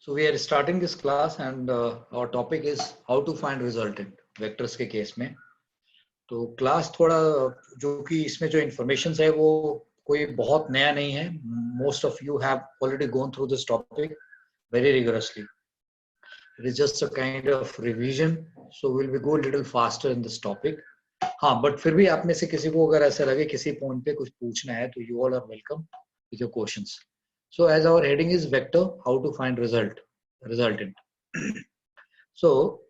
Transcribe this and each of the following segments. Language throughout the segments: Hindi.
So we are starting this class and our topic is how to find resultant vectors के केस में. तो क्लास थोड़ा जो कि इसमें जो इन्फॉर्मेशन है वो कोई बहुत नया नहीं है. Most of you have already gone through this topic very rigorously. It is just a kind of revision, so we'll be go a little faster in this topic. हाँ, but फिर भी आप में से किसी को अगर ऐसा लगे किसी पॉइंट पे कुछ पूछना है तो you all are welcome with your questions. So as our heading is vector, how to find resultant. So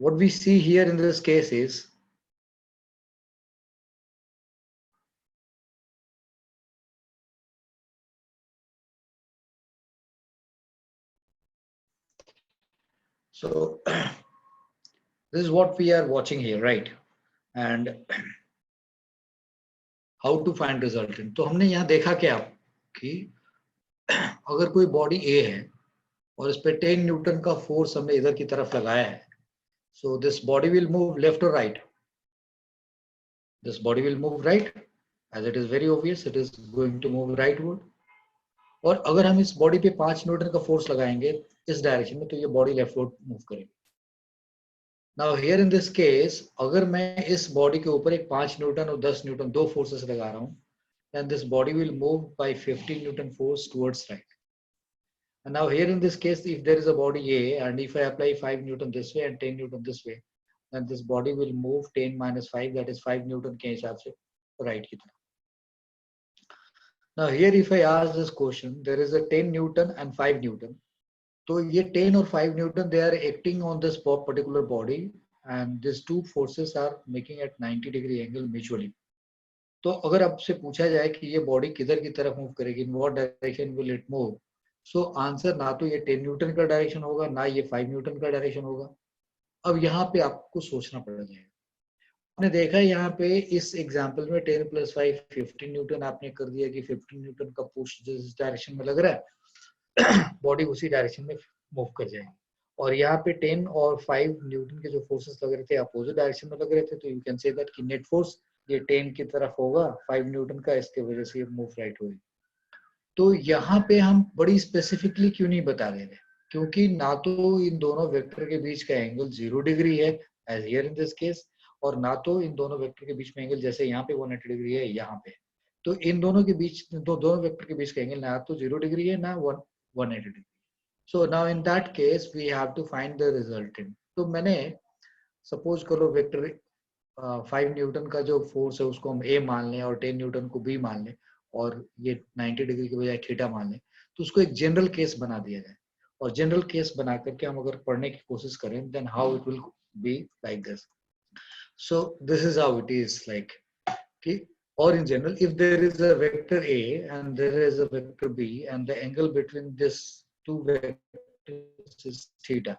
what we see here in this case is so this is what we are watching here, right? And how to find resultant. तो हमने यहाँ देखा क्या कि अगर कोई बॉडी A है और इस पे 10 न्यूटन का फोर्स हमने इधर की तरफ लगाया है, so this body will move left or right? This body will move right, as it is very obvious, it is going to move rightward. और अगर हम इस बॉडी पे 5 न्यूटन का फोर्स लगाएंगे इस डायरेक्शन में तो ये बॉडी लेफ्टवर्ड मूव करेगी. Now here in this case अगर मैं इस बॉडी के ऊपर एक 5 न्यूटन और 10 न्यूटन दो फोर्सेस लगा रहा हूं, then this body will move by 15 newton force towards right. And now here in this case, if there is a body A and if I apply 5 newton this way and 10 newton this way, then this body will move 10 minus 5, that is 5 newton के हिसाब से right की तरफ. Now here if I ask this question, there is a 10 newton and 5 newton. So ये 10 और 5 newton they are acting on this particular body and these two forces are making at 90 degree angle mutually. तो अगर आपसे पूछा जाए कि ये बॉडी किधर की तरफ मूव करेगी, in what direction will it move, so answer ना तो ये 10 न्यूटन का डायरेक्शन होगा ना ये 5 न्यूटन का डायरेक्शन होगा. अब यहाँ पे आपको सोचना पड़ जाएगा. आपने देखा यहाँ पे इस एग्जांपल में 10 + 5 15 न्यूटन आपने कर दिया कि 15 न्यूटन का पुश जिस डायरेक्शन में लग रहा है बॉडी उसी डायरेक्शन में मूव कर जाएगी. और यहाँ पे 10 और 5 न्यूटन के जो फोर्सेस लग रहे थे अपोजिट डायरेक्शन में लग रहे थे, तो यू कैन से दैट कि नेट फोर्स ये 10 की तरफ होगा 5 न्यूटन का, इसके वजह से ये मूव राइट होगी. तो यहाँ पे हम बड़ी स्पेसिफिकली क्यों नहीं बता रहे थे, क्योंकि ना तो इन दोनों वेक्टर के बीच का एंगल 0 डिग्री है as here in this case, और ना तो इन दोनों वेक्टर के बीच में एंगल जैसे यहाँ पे 180 डिग्री है यहाँ पे. तो इन दोनों के बीच दोनों वेक्टर के बीच का एंगल ना तो 0 डिग्री है ना 180 degree. So now in that case we have to find the resultant. तो मैंने सपोज करो वेक्टर 5 न्यूटन का जो फोर्स है उसको हम A मान लें और 10 न्यूटन को B मान लें और ये 90 डिग्री के बजाय थीटा मान लें, तो उसको एक जनरल केस बना दिया जाए. और जनरल केस बना करके हम अगर पढ़ने की कोशिश करें then how it will be like this. So this is how it is like. Okay? Or in general, if there is a vector A and there is a vector B and the angle between this two vectors is theta,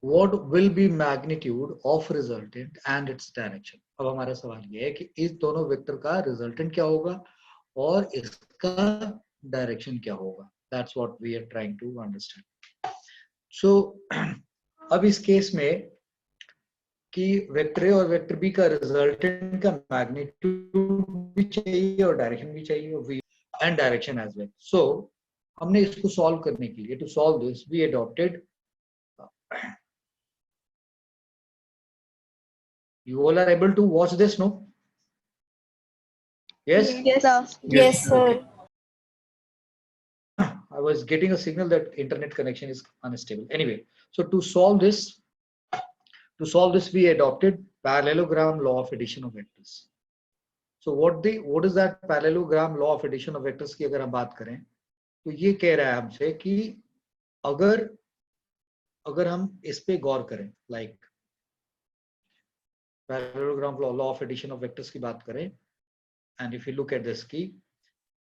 what will be magnitude of resultant and its direction? अब हमारा सवाल ये है कि इस दोनों वेक्टर का रिजल्टेंट क्या होगा और इसका डायरेक्शन क्या होगा. That's what we are trying to understand. So अब इस केस में कि वेक्टर ए और वेक्टर बी का रिजल्टेंट का मैग्नीट्यूड भी चाहिए और डायरेक्शन भी चाहिए और and direction as well. So हमने इसको सॉल्व करने के लिए to solve this we adopted, you all are able to watch this, no? Yes? Yes, sir. Yes, sir. Okay. I was getting a signal that internet connection is unstable. Anyway, so to solve this we adopted parallelogram law of addition of vectors. So what is that parallelogram law of addition of vectors की अगर हम बात करें तो ये कह रहा है हमसे कि अगर हम इस पे गौर करें, like parallelogram law of addition of vectors की बात करें, and if you look at this की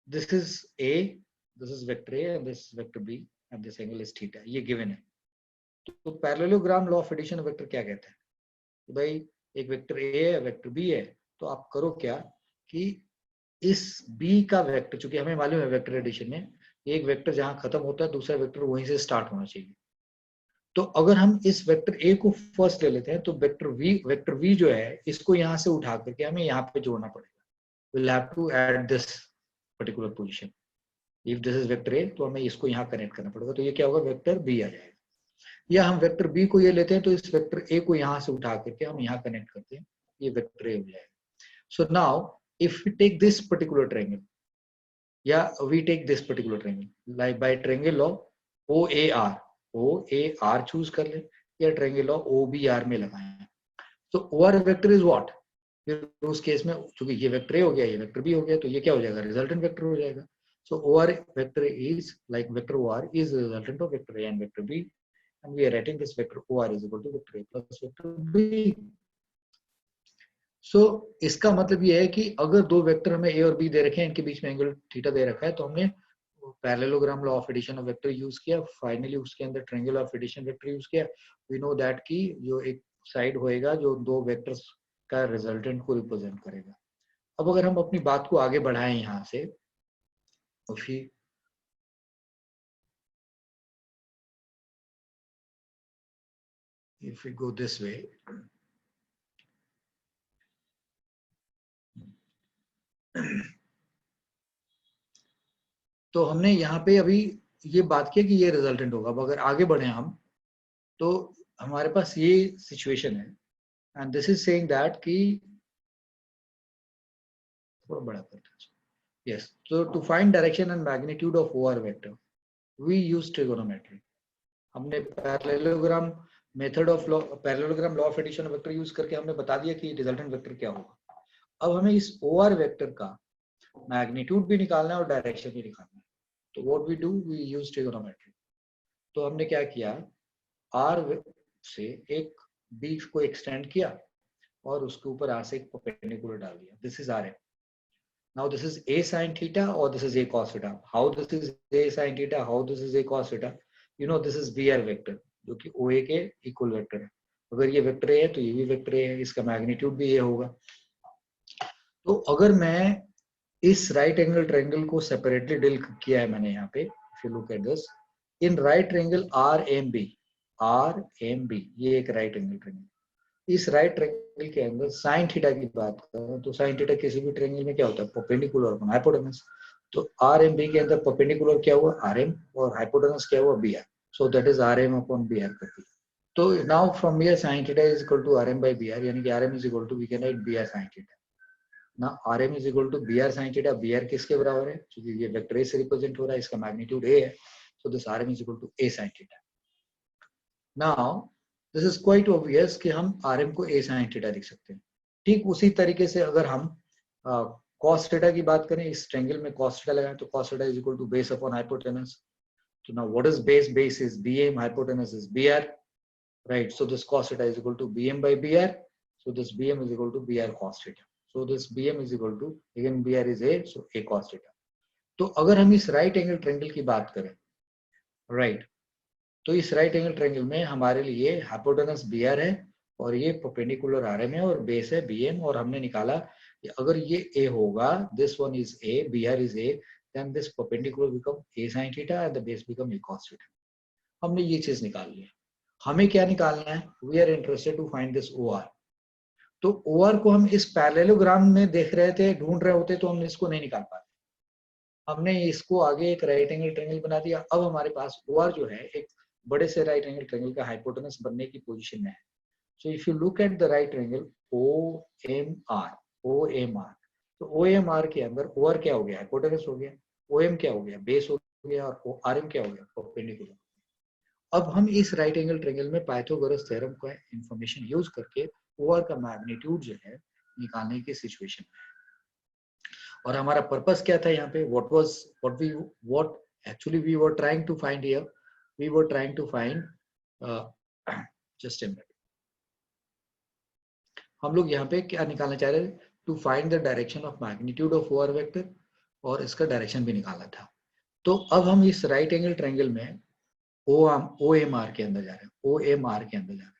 this is A, this is vector A and this is vector B and this angle is theta, ये given है. तो parallelogram law of addition of vector क्या कहता है कि भाई एक वेक्टर A है वेक्टर B है, तो आप करो क्या कि इस B का वेक्टर, चूंकि हमें मालूम है वेक्टर एडिशन में एक वेक्टर जहां खत्म होता है दूसरा वेक्टर वहीं से स्टार्ट होना चाहिए. तो अगर हम इस वेक्टर A को फर्स्ट ले लेते हैं तो वेक्टर V जो है इसको यहाँ से उठा करके हमें यहाँ पे जोड़ना पड़ेगा. We'll have to add this particular position. If this is vector ए तो हमें इसको यहाँ कनेक्ट करना पड़ेगा, तो ये क्या होगा, वेक्टर बी आ जाएगा। या हम वेक्टर बी को ये लेते हैं तो इस वेक्टर ए को यहाँ से उठा करके हम यहाँ कनेक्ट करते हैं, ये वेक्टर ए हो जाएगा। So now if we take this particular triangle, या we take this particular triangle like by triangle of O A R choose कर ले, या triangle of O B R में लगाए। तो O R vector is what, फिर उस केस में चूंकि ये वेक्टर ए हो गया, ये वेक्टर बी हो गया, तो ये क्या हो जाएगा, रिजल्टेंट वेक्टर हो जाएगा। So O R vector is like vector O R is resultant of vector A and vector B, and we are writing this vector OR is equal to vector A plus vector B. So इसका मतलब ये है कि अगर दो वेक्टर हमें A और B दे रखे हैं, इनके बीच में एंगल थीटा दे रखा है, तो हमने parallelogram law of addition of vector use किया, फाइनली उसके अंदर triangle of addition vector use किया। वी नो दैट कि जो एक साइड होएगा जो दो वेक्टर्स का रिजल्टेंट को रिप्रेजेंट करेगा। अब अगर हम अपनी बात को आगे बढ़ाएं यहाँ से, तो फिर if we go this way, तो हमने यहाँ पे अभी ये बात किया कि ये रिजल्टेंट होगा। अब अगर आगे बढ़े हम, तो हमारे पास ये सिचुएशन है, and this is saying that कि थोड़ा बड़ा करते हैं। Yes, so to find direction and magnitude of OR vector we use trigonometry। हमने parallelogram method of law, parallelogram law of addition vector use करके हमने बता दिया कि रिजल्टेंट वेक्टर क्या होगा। अब हमें इस OR वेक्टर का मैग्नीट्यूड भी निकालना है और डायरेक्शन भी निकालना है। तो what we do, we use trigonometry. तो हमने क्या किया, R से एक B को एक्सटेंड किया और उसके ऊपर R से एक परपेंडिकुलर डाल दिया। This is RM। Now this is A sin theta or this is A cos theta. How this is A sin theta, how this is A cos theta? You know this is BR vector, जो कि OA के इक्वल वेक्टर है। अगर ये वेक्टर A है तो ये भी वेक्टर A है, इसका मैग्नीट्यूड भी A होगा। तो अगर मैं इस राइट एंगल ट्रायंगल को सेपरेटली डील किया है मैंने यहाँ पे, if you look at this, in right triangle RMB, ये एक राइट एंगल ट्रायंगल। इस राइट ट्रायंगल के अंदर साइन थीटा की बात करें तो साइन थीटा किसी भी ट्रायंगल में क्या होता है, परपेंडिकुलर अपॉन हाइपोटेनस। तो RMB के अंदर परपेंडिकुलर क्या हुआ, RM, और हाइपोटेनस क्या हुआ, BR। So that is RM upon BR कर दिया। तो now from here sine theta is equal to RM by BR, यानी कि RM is equal to, we can write BR sine theta. ना RM is equal to BR sine theta. BR किसके बराबर है, क्योंकि ये वेक्टर A से रिप्रेजेंट हो रहा है, इसका मैग्नीट्यूड A है, so this RM is equal to A sine theta. Now this is quite obvious कि हम RM को A sin थीटा लिख सकते हैं। ठीक उसी तरीके से अगर हम cos थीटा की बात करें, इस ट्रायंगल में cos थीटा लगाएं तो cos theta is equal to base upon hypotenuse. तो now what is base, base is BM, hypotenuse is BR, right. So this cos theta is equal to BM by BR, so this BM is equal to BR cos theta, so this BM is equal to, again BR is A, so A cos theta। तो अगर हम इस राइट एंगल ट्रायंगल की बात करें, राइट, तो इस राइट एंगल ट्रायंगल में हमारे लिए हाइपोटेनस BR है और ये परपेंडिकुलर RM है और बेस है BM, और हमने निकाला कि अगर ये A होगा, this one is A, BR is A, then this perpendicular become A sin theta and the base become A cos theta. हमने ये चीज निकाल ली। हमें क्या निकालना है, we are interested to find this OR। तो OR को हम इस पैरेललोग्राम में देख रहे थे, ढूंढ रहे होते तो हम इसको नहीं निकाल पाते। हमने इसको आगे एक राइट एंगल ट्रायंगल बना दिया। अब हमारे पास OR जो है एक बड़े से राइट एंगल ट्रायंगल का हाइपोटेनस बनने की पोजीशन में है। So if you look at the right triangle OMR, तो OMR के अंदर OR क्या हो गया, हाइपोटेनस हो गया, OM क्या हो गया, बेस हो गया, और RM क्या हो गया, परपेंडिकुलर। अब हम इस राइट एंगल ट्रायंगल में पाइथागोरस थ्योरम का इंफॉर्मेशन यूज करके OR का मैग्नीट्यूड जो है निकालने की सिचुएशन में। और हमारा पर्पस क्या था यहाँ पे, what actually we were trying to find here, we were trying to find just a minute, हम लोग यहाँ पे क्या निकालना चाह रहे थे, to find the direction of magnitude of OR vector, और इसका डायरेक्शन भी निकालना था। तो अब हम इस राइट एंगल ट्रायंगल में OMR के अंदर जा रहे हैं, OMR के अंदर जा रहे हैं।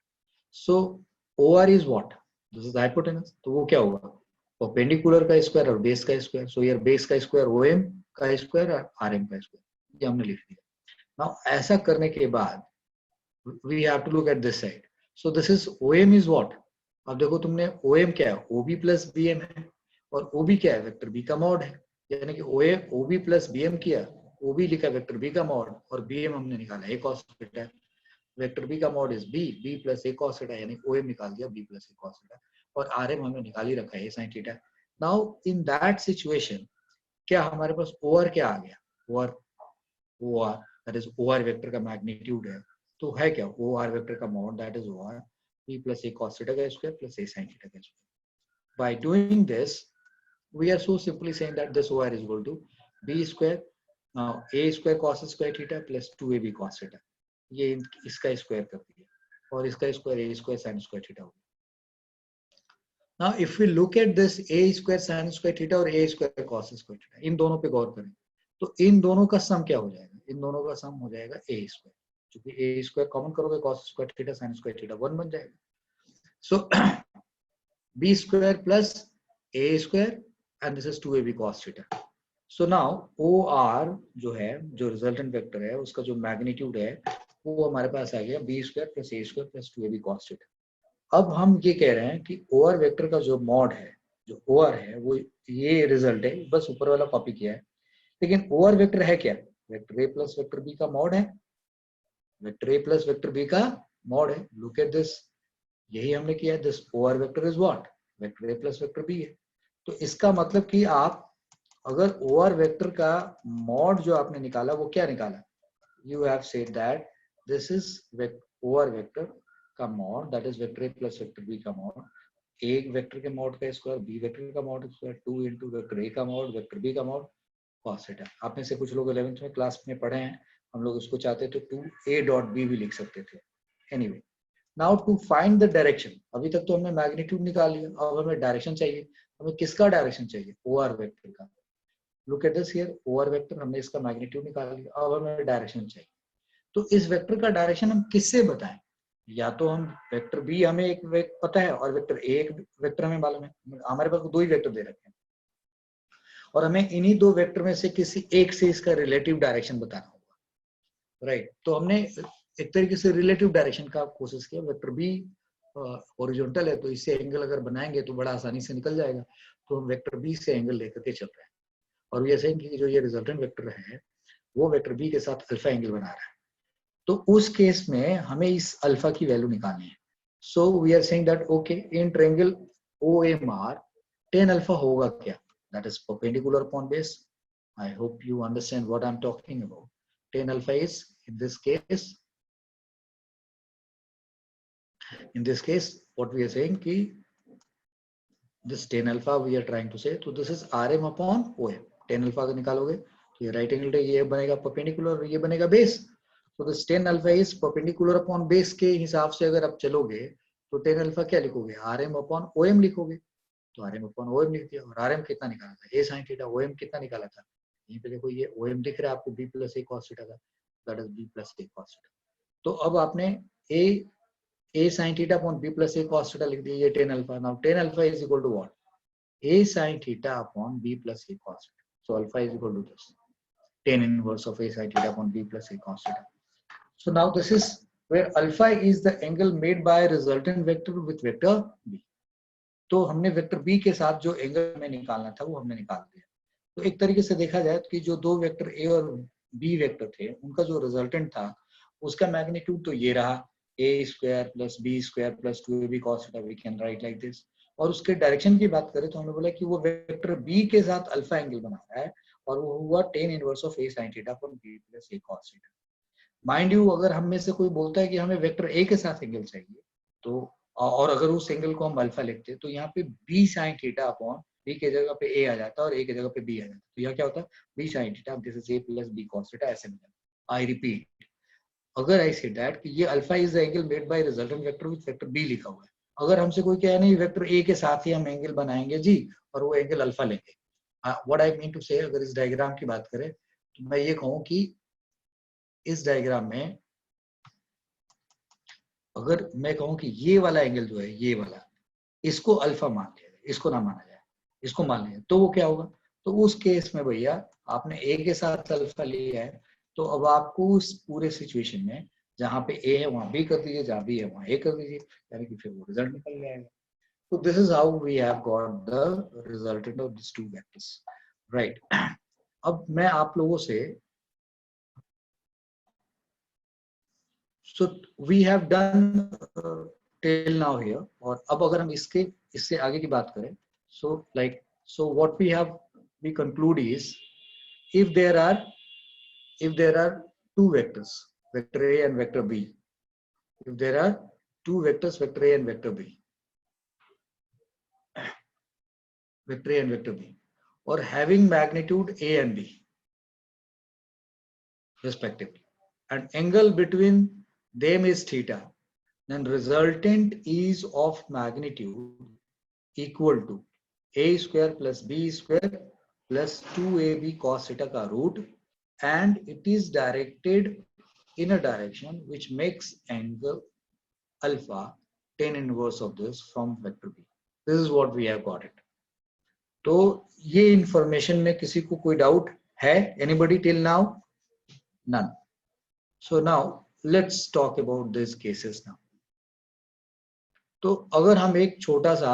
सो OR is what, this is hypotenuse, तो वो क्या होगा, परपेंडिकुलर का स्क्वायर और बेस का स्क्वायर। सो यार बेस का स्क्वायर OM का स्क्वायर और RM का स्क्वायर, ये हमने लिख दिया। नाउ ऐसा करने के बाद we have to look at this side. So this is OM is what, अब देखो तुमने OM क्या है, OB प्लस BM है, और OB क्या है, वेक्टर B का मॉड है, यानी कि OB प्लस BM किया, ओ बी लिखा वेक्टर बी का मॉड और बी एम हमने निकाला A cos theta, vector B का mod is B, B plus A cos theta, यानी ओ एम निकाल दिया B plus A cos theta, और आर एम हमने निकाल ही रखा है A sine theta. Now in that situation क्या हमारे पास ओ आर क्या आ गया, O R that is O R vector का मैग्नीट्यूड है, तो है क्या ओ आर वेक्टर का mod that is O R B plus A cos theta का square plus A sine theta का square. By doing this we are so simply saying that this OR is equal to b square a square cos square theta plus 2ab cos theta, ये इसका स्क्वायर कर दिया और इसका square a square sin square theta हो गया। Now if we look at this a square sin square theta और a square cos square theta, इन दोनों पे गौर करें तो इन दोनों का सम क्या हो जाएगा, इन दोनों का सम हो जाएगा a square, क्योंकि a square कॉमन करोगे cos square theta sin square theta 1 बन जाएगा। So b square plus a square and this is 2ab cos theta. So now OR जो है, जो रिजल्टेंट वेक्टर है उसका जो मैग्नीट्यूड है वो हमारे पास आ गया b square plus a square plus 2ab cos theta। अब हम ये कह रहे हैं कि OR वेक्टर का जो मॉड है, जो OR है वो ये रिजल्ट है, बस ऊपर वाला कॉपी किया है, लेकिन OR वेक्टर है क्या, vector a plus vector b का मॉड है, vector a plus vector b का मॉड है। लुक एट दिस, यही हमने किया है, this OR vector is what, vector a plus vector b है। तो इसका मतलब कि आप अगर OR वेक्टर का मॉड जो आपने निकाला वो क्या निकाला, you have said that this is OR vector का mod that is vector a plus vector b का मॉड, एक वेक्टर के मॉड का स्क्वायर b वेक्टर का mod square 2 into vector a का मॉड वेक्टर b का मॉड cos थीटा। आप में से कुछ लोग 11th में क्लास में पढ़े हैं, हम लोग इसको चाहते तो 2a डॉट b भी लिख सकते थे। Anyway, now to find the direction, अभी तक तो हमने मैग्नीट्यूड निकाल लिया, अब हमें डायरेक्शन चाहिए। हमें किसका डायरेक्शन चाहिए, OR वेक्टर का। Look at this here, OR vector हमने इसका मैग्नीट्यूड निकाल लिया, अब हमें डायरेक्शन चाहिए। तो इस वेक्टर का डायरेक्शन हम किससे बताएं, या तो हम वेक्टर बी हमें एक पता है और वेक्टर ए एक वेक्टर हमें मालूम है, हमारे पास दो ही वेक्टर दे रखे हैं और हमें इन्हीं दो वेक्टर में से किसी एक से इसका रिलेटिव डायरेक्शन बताना होगा, राइट। तो हमने एक तरीके से रिलेटिव डायरेक्शन का कोशिश किया, वेक्टर बी हॉरिजॉन्टल है तो इससे एंगल अगर बनाएंगे तो बड़ा आसानी से निकल जाएगा, तो हम वेक्टर बी से एंगल लेकर के चल रहे हैं और वी आर सेइंग कि जो ये रिजल्टेंट वेक्टर है वो वेक्टर बी के साथ अल्फा एंगल बना रहा है, तो उस केस में हमें इस अल्फा की वैल्यू निकालनी है। So we are saying that okay in triangle OMR tan alpha होगा क्या, that is perpendicular upon base. I hope you understand what I am talking about. tan alpha is in this case what we are saying ki this tan alpha we are trying to say, so this is RM upon OM। tan alpha अगर निकालोगे तो ये राइट एंगल ये बनेगा परपेंडिकुलर और ये बनेगा बेस, तो this tan alpha is perpendicular upon base के हिसाब से अगर आप चलोगे तो tan alpha क्या लिखोगे, RM upon OM लिखोगे, तो RM upon OM लिख दिया। और RM कितना निकाला था, a sin थीटा, OM कितना निकाला था, यहीं पे देखो ये OM दिख रहा है आपको b plus a cos theta का, that is b plus a cos theta. तो अब आपने a sin theta upon b plus a cos theta लिख दिया, ये tan alpha। now tan alpha is equal to what, a sin theta upon b plus a cos theta, so alpha is equal to this tan inverse of a sin theta upon b plus a cos theta। so now this is where alpha is the angle made by resultant vector with vector b। तो हमने वेक्टर b के साथ जो एंगल हमें निकालना था वो हमने निकाल दिया। तो एक तरीके से देखा जाए कि जो दो वेक्टर a और b वेक्टर थे उनका जो रिजल्टेंट था उसका मैग्नीट्यूड तो ये रहा, a square plus b square plus 2ab cos theta, we can write like this। और उसके डायरेक्शन की बात करें तो हमने बोला कि वो वेक्टर b के साथ अल्फा एंगल बना रहा है और वो हुआ tan inverse of a sin theta upon b plus a cos theta। Mind you, अगर हम में से कोई बोलता है कि हमें वेक्टर a के साथ एंगल चाहिए तो, और अगर उस एंगल को हम अल्फा लिखते हैं तो यहाँ पे b sin theta upon b की जगह पे a आ जाता है और a की जगह पे b आ जाता है, तो यहाँ क्या होता है b sin theta, this is a plus b cos theta, ऐसे मिलेगा। आई रिपीट, अगर आई से दैट कि ये alpha is the angle made by resultant vector with vector B लिखा हुआ है, अगर हमसे कोई कहे नहीं वेक्टर ए के साथ ही हम एंगल बनाएंगे जी और वो एंगल अल्फा लेंगे, व्हाट आई मीन टू से, अगर इस डायग्राम की बात करें तो मैं ये कहूं कि इस डायग्राम में अगर मैं कहूं कि ये वाला एंगल जो है ये वाला, इसको अल्फा मान लिया जाए, इसको ना माना जाए, इसको मान लिया, तो वो क्या होगा, तो उस केस में भैया आपने ए के साथ अल्फा लिया है तो अब आपको उस पूरे सिचुएशन में जहां पे ए है वहां बी कर दीजिए, जहां बी है वहां ए कर दीजिए, यानी कि फिर वो रिजल्ट निकल जाएगा। तो this is how we have got the resultant of this two vectors, right. अब मैं आप लोगों से so we have done till now here, और अब अगर हम इससे आगे की बात करें, so what we have, we conclude is, if there are two vectors, vector A and vector B, if there are two vectors, vector A and vector B, vector A and vector B, or having magnitude A and B respectively, and angle between them is theta, then resultant is of magnitude equal to a square plus b square plus 2ab cos theta ka root, and it is directed in a direction which makes angle alpha tan inverse of this from vector b. This is what we have got it. तो ये इंफॉर्मेशन में किसी को कोई डाउट है? Anybody till now? None. So now let's talk about these cases now. तो अगर हम एक छोटा सा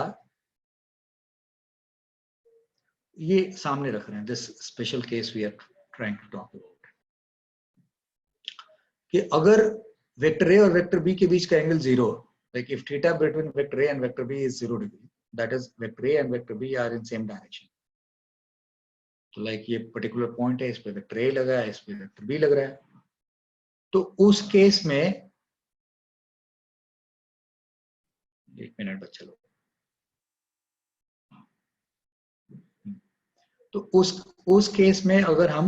ये सामने रख रहे हैं, this special case we are trying to talk about, कि अगर वेक्टर ए और वेक्टर बी के बीच का angle 0, like if theta between vector A and vector B is 0 degree, that is vector A and vector B are in same direction. तो लाइक ये पर्टिकुलर पॉइंट है, इस पे वेक्टर ए लगा है, इस पे वेक्टर बी लग रहा है. तो उस केस में, एक मिनट बच्चा लोग, तो उस केस में अगर हम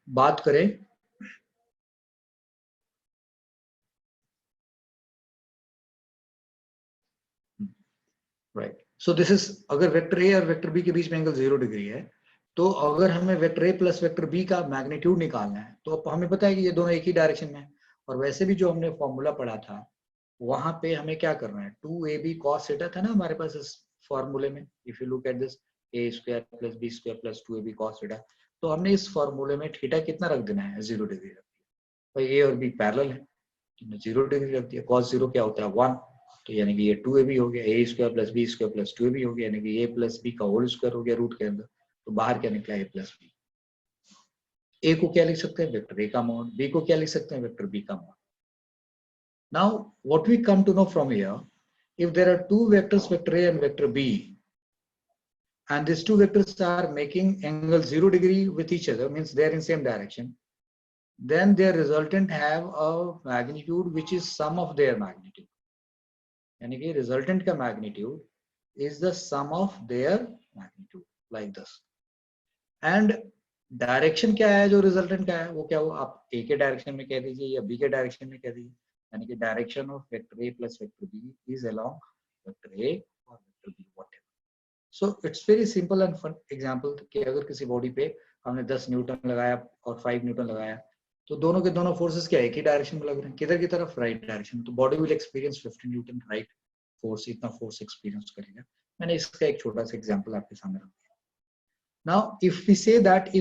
बात करें, राइट, सो दिस इज, अगर वेक्टर ए और वेक्टर बी के बीच में एंगल 0 डिग्री है, तो अगर हमें vector A plus vector B का मैग्नीट्यूड निकालना है, तो अब हमें पता है कि ये दोनों एक ही डायरेक्शन में है, और वैसे भी जो हमने फॉर्मूला पढ़ा था वहां पे हमें क्या करना है, 2ab cos थीटा था ना हमारे पास इस फॉर्मूले में. If you look at this, a square plus b square plus 2ab cos theta, तो हमने इस फॉर्मूले में थीटा कितना रख देना है, 0 डिग्री रख दिया. भाई a और b पैरेलल है, तो 0 डिग्री रख दिया. cos 0 क्या होता है, 1, तो यानी कि ये 2ab हो गया, a square plus b square plus 2ab हो गया, यानी कि a प्लस b का होल स्क्वायर हो गया रूट के अंदर. तो बाहर क्या निकला, a प्लस b. a को क्या लिख सकते हैं, वेक्टर a का मॉड. b को क्या लिख सकते हैं, वेक्टर b का mod. Now what we come to know from here, if there are two vectors, vector a and vector b, and these two vectors are making angle 0 degree with each other, means they are in same direction, then their resultant have a magnitude which is sum of their magnitude. यानी कि resultant का magnitude is the sum of their magnitude, like this. And direction क्या है जो resultant का है, वो क्या हो, आप a के direction में कह दीजिए या b के direction में कह दीजिए, यानी कि direction of vector A plus vector B is along vector A और vector B, whatever. So it's very simple and fun example, कि अगर किसी बॉडी पे हमने 10 न्यूटन लगाया और 5 न्यूटन लगाया, तो दोनों के दोनों फोर्सेस क्या एक ही डायरेक्शन में लग रहे हैं, किधर की तरफ, राइट डायरेक्शन. तो body will experience 15 Newton right force, इतना फोर्स एक्सपीरियंस करेगा. मैंने इसका एक छोटा सा एग्जांपल आपके सामने रख दिया. Now if we say that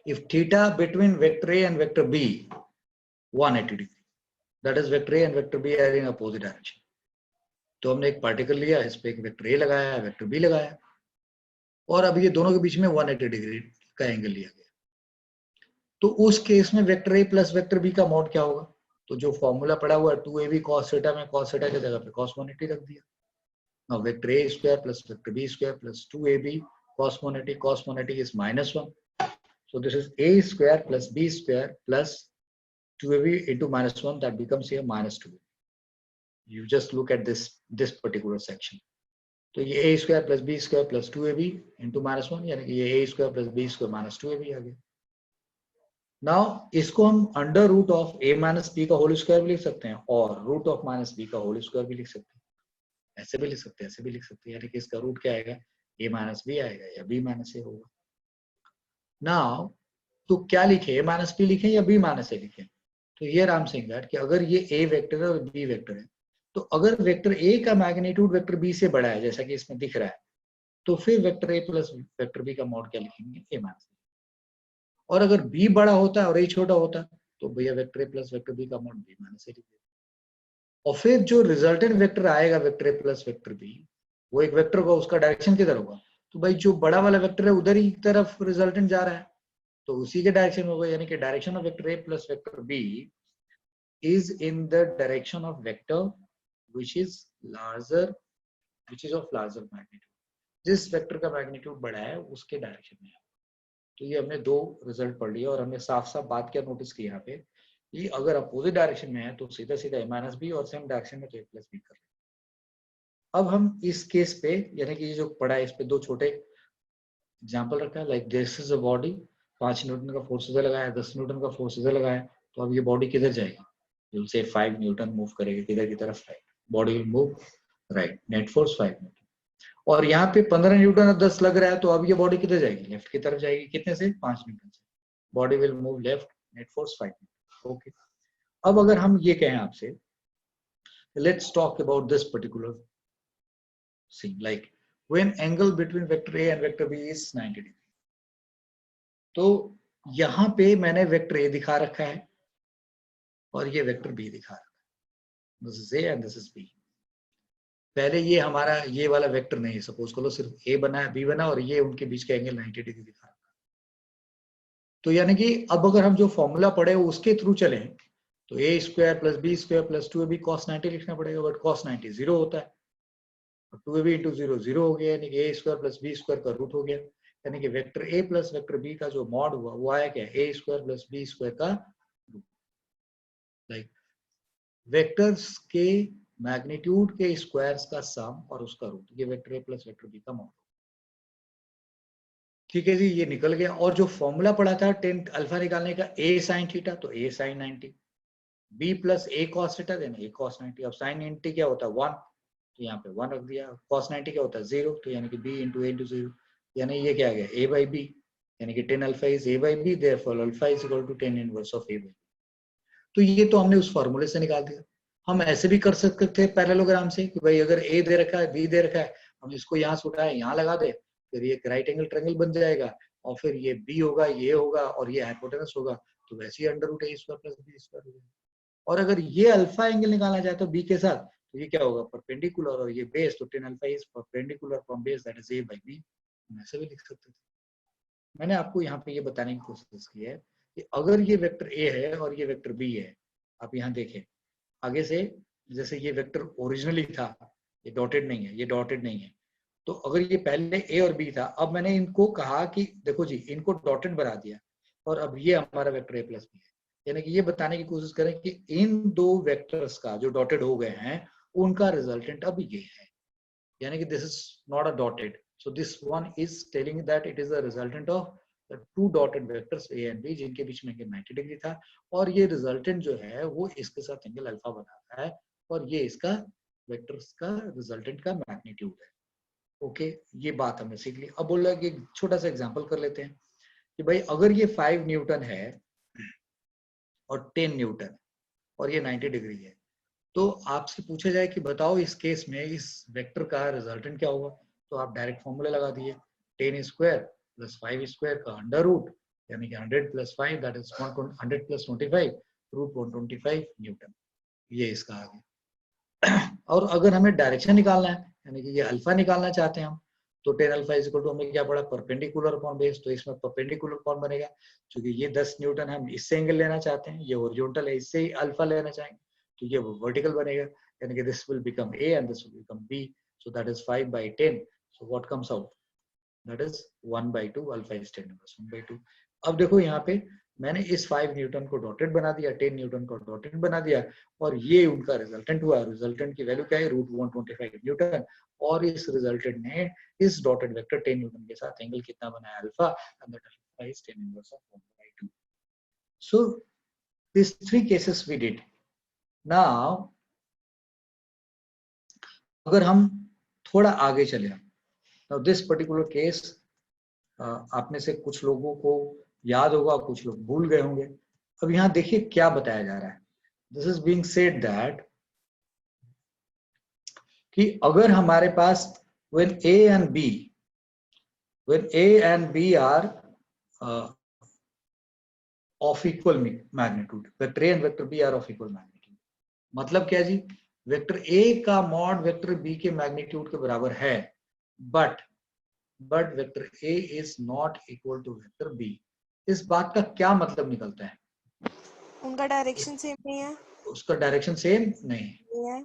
if theta between vector a and vector b 180 degree, that is vector a and vector b are in opposite direction. तो हमने एक पार्टिकल लिया, इस पे एक वेक्टर a लगाया, वेक्टर b लगाया, और अब ये दोनों के बीच में 180 डिग्री का एंगल लिया गया. तो उस केस में vector a plus vector b का मॉड क्या होगा, तो जो फॉर्मूला पड़ा हुआ है 2ab cos थीटा में cos थीटा की जगह पे cos 180 रख दिया. Now vector a square plus vector b square plus 2ab cos 180 is -1. So this is a square plus b square plus 2ab into -1, that becomes here -2. You just look at this particular section. तो ये a square plus b square plus 2ab into -1, यानी कि ये a square plus b square minus 2ab आ गया. Now इसको हम under root of a minus b का होल स्क्वायर भी लिख सकते हैं, और रूट ऑफ माइनस b का होल स्क्वायर भी लिख सकते हैं. ऐसे भी लिख सकते हैं, ऐसे भी लिख सकते हैं, यानी कि इसका रूट क्या आएगा, a minus b आएगा या b minus a होगा. Now तो क्या लिखे, a minus b लिखें या b minus a लिखें. तो here I am saying that कि अगर ये a वेक्टर है और b वेक्टर है, तो अगर वेक्टर a का मैग्नीट्यूड वेक्टर b से बड़ा है, जैसा कि इसमें दिख रहा है, तो फिर vector a plus vector b का मॉड क्या लिखेंगे, a माइनस b. और अगर b बड़ा होता है और a छोटा होता है, तो भैया vector a plus vector b का मॉड b माइनस a लिखेंगे. और फिर जो रिजल्टेंट वेक्टर आएगा vector a plus vector b, वो एक वेक्टर होगा, उसका डायरेक्शन किधर होगा, तो भाई जो बड़ा वाला वेक्टर है उधर ही तरफ रिजल्टेंट जा रहा है, तो उसी के डायरेक्शन में होगा. यानी कि direction of vector a plus vector b is in the direction of vector which is of larger magnitude. जिस वेक्टर का मैग्नीट्यूड बड़ा है उसके डायरेक्शन में है। तो ये हमने दो रिजल्ट पढ़ लिया और हमने साफ साफ बात क्या नोटिस की यहाँ पे कि अगर अपोजिट डायरेक्शन में है तो सीधा सीधा a-b और सेम डायरेक्शन में तो a+b कर लें। अब हम इस केस पे यानी कि जो पढ़ा है इस पे दो छोटे एग्जाम्पल रखा है। Like this is a body, 5 Newton का फोर्स इधर लगाया, 10 न्यूटन का फोर्स इधर लगाया, तो अब ये बॉडी किधर जाएगी? You will say 5 Newton move करेगी किधर की तरफ? Right. Body will move right, net force 5 Newton. और यहाँ पे 15 न्यूटन और 10 लग रहा है, तो अब ये बॉडी किधर जाएगी? लेफ्ट की तरफ जाएगी। कितने से? 5 न्यूटन से। Body will move left, net force 5 newton. Okay, अब अगर हम ये कहें आपसे, let's talk about this particular scene, like when angle between vector A and vector B is 90 degree. तो यहां पे मैंने वेक्टर A दिखा रखा है और ये वेक्टर B दिखा रखा है। This is A and this is B. पहले ये हमारा ये वाला वेक्टर नहीं, सपोज करो सिर्फ A बना है, B बना और ये उनके बीच का एंगल 90 डिग्री दिखा रखा है। तो यानी कि अब अगर हम जो फॉर्मूला पढ़े उसके थ्रू चले तो A square plus B square plus 2AB cos 90 लिखना पड़ेगा, बट cos 90 0 होता है। 2ab इंटू 0 0 हो गया, यानी कि a square plus B square का रूट हो गया, यानी कि vector a plus vector b का जो मॉड हुआ वो आया क्या? a square plus b square का रूट। लाइक वेक्टर्स के मैग्नीट्यूड के स्क्वायर्स का सम और उसका रूट, ये vector a plus vector b का मॉड। ठीक है जी, ये निकल गया। और जो फॉर्मूला पढ़ा था टेन अल्फा निकालने का, a sin थीटा तो a sin 90, b plus a cos theta then a cos 90। अब sin 90 क्या होता है? 1, तो यहाँ पे 1 रख दिया। cos 90 क्या होता है? 0, तो यानी कि b इंटू a इंटू 0, यानी ये क्या आ गया? a बाई b, यानी कि 10 alpha is a by b, therefore alpha is equal to 10 inverse of a by b। तो ये तो हमने उस फॉर्मूले से निकाल दिया। हम ऐसे भी कर सकते थे पैरेललोग्राम से कि भाई अगर a दे रखा है, b दे रखा है, हम इसको यहाँ से उठाए यहाँ लगा दे, फिर ये राइट एंगल ट्रायंगल बन जाएगा और फिर ये b होगा, ये होगा और ये हाइपोटेनस होगा, तो वैसे ही under root a square plus b square हो जाएगा। और अगर ये अल्फा एंगल निकालना चाहे तो b के साथ, तो ये क्या होगा? परपेंडिकुलर, और ये बेस, तो 10 alpha is perpendicular from base, that is a by b। ऐसे भी लिख सकते थे। मैंने आपको यहाँ पे ये बताने की कोशिश की है कि अगर ये वेक्टर a है और ये वेक्टर b है, आप यहाँ देखें आगे से, जैसे ये वेक्टर ओरिजिनली था, ये डॉटेड नहीं है, ये डॉटेड नहीं है, तो अगर ये पहले a और b था, अब मैंने इनको कहा कि देखो जी इनको डॉटेड बना दिया और अब ये हमारा वेक्टर a प्लस b है। यानी कि ये बताने की कोशिश करें कि इन दो वेक्टर्स का जो डॉटेड हो गए हैं उनका रिजल्टेंट अब ये है, यानी कि this is not a dotted, so this one is telling that it is a resultant of the two dotted vectors a and b जिनके बीच में एंगल 90 डिग्री था, और ये रिजल्टेंट जो है वो इसके साथ एंगल अल्फा बनाता है और ये इसका वेक्टर्स का रिजल्टेंट का मैग्नीट्यूड है। ओके, ये बात हमने सीख ली। अब बोला कि छोटा सा एग्जांपल कर लेते हैं कि भाई अगर ये 5 न्यूटन है और 10 न्यूटन और ये 90 डिग्री है, तो आपसे पूछा जाए कि बताओ इस केस में इस वेक्टर का रिजल्टेंट क्या होगा, तो आप डायरेक्ट फॉर्मूला लगा दिए, 10 स्क्वायर प्लस 5 स्क्वायर का अंडर रूट, यानी कि 100 plus 5 that is 100 plus 25 root 125 newton, ये इसका आ गया। और अगर हमें डायरेक्शन निकालना है, यानी कि ये अल्फा निकालना चाहते हैं हम, तो 10 अल्फा इज इक्वल टू हमें क्या पड़ा? परपेंडिकुलर अपॉन बेस, तो इसमें परपेंडिकुलर कौन बनेगा? क्योंकि ये 10 न्यूटन हम इससे एंगल लेना चाहते हैं, ये हॉरिजॉन्टल है, इससे ही अल्फा लेना चाहेंगे, तो ये वर्टिकल बनेगा, यानी कि this will become a and this will become b, so that is 5 by 10, so what comes out, that is 1 by 2, alpha is 10 inverse 1 by 2। अब देखो यहाँ पे मैंने इस 5 न्यूटन को डॉटेड बना दिया, 10 न्यूटन को डॉटेड बना दिया, और ये उनका रिजल्टेंट हुआ। रिजल्टेंट की वैल्यू क्या है? रूट 125 न्यूटन, और इस रिजल्टेंट ने इस डॉटेड वेक्टर 10 न्यूटन के साथ एंगल कितना बनाया? Alpha, and that alpha is 10 inverse of 1 by 2। So these three cases we did। Now अगर हम थोड़ा आगे चले, now this particular case आप में से कुछ लोगों को याद होगा, कुछ लोग भूल गए होंगे। अब यहाँ देखिए क्या बताया जा रहा है। This is being said that कि अगर हमारे पास when A and B are of equal magnitude, vector A and vector B are of equal magnitude, मतलब क्या जी? वेक्टर A का मॉड वेक्टर B के मैग्नीट्यूड के बराबर है, but vector A is not equal to vector B। इस बात का क्या मतलब निकलता है? उनका डायरेक्शन सेम नहीं है। उसका डायरेक्शन सेम नहीं है।